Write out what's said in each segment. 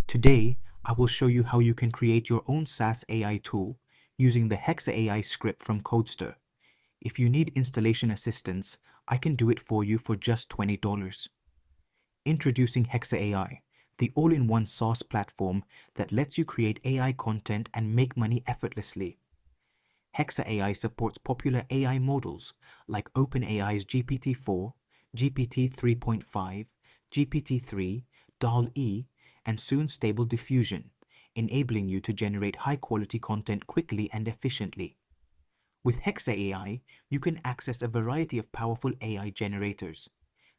Today, I will show you how you can create your own SaaS AI tool using the HexaAI script from Codester. If you need installation assistance, I can do it for you for just $20. Introducing HexaAI, the all-in-one SaaS platform that lets you create AI content and make money effortlessly. HexaAI supports popular AI models like OpenAI's GPT-4, GPT-3.5, GPT-3, Dall-E, and soon Stable Diffusion, enabling you to generate high-quality content quickly and efficiently. With HexaAI, you can access a variety of powerful AI generators.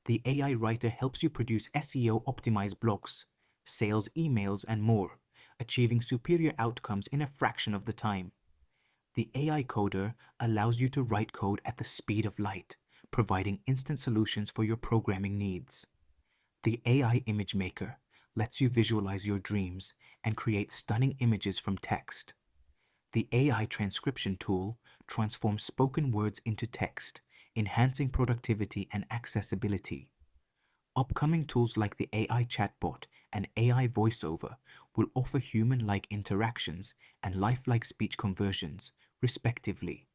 The AI writer helps you produce SEO-optimized blogs, sales emails, and more, achieving superior outcomes in a fraction of the time. The AI coder allows you to write code at the speed of light, providing instant solutions for your programming needs. The AI image maker lets you visualize your dreams and create stunning images from text. The AI transcription tool transforms spoken words into text, enhancing productivity and accessibility. Upcoming tools like the AI chatbot and AI voiceover will offer human-like interactions and lifelike speech conversions, respectively.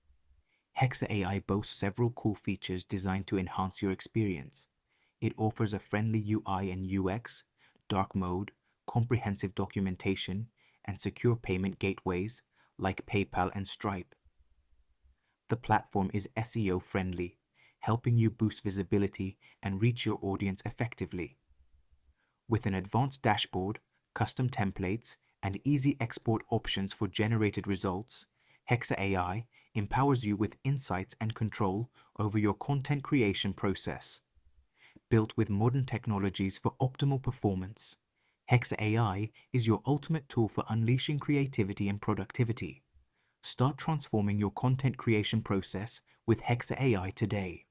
HexaAI boasts several cool features designed to enhance your experience. It offers a friendly UI and UX, dark mode, comprehensive documentation, and secure payment gateways like PayPal and Stripe. The platform is SEO-friendly, helping you boost visibility and reach your audience effectively. With an advanced dashboard, custom templates, and easy export options for generated results, HexaAI empowers you with insights and control over your content creation process. Built with modern technologies for optimal performance, HexaAI is your ultimate tool for unleashing creativity and productivity. Start transforming your content creation process with HexaAI today.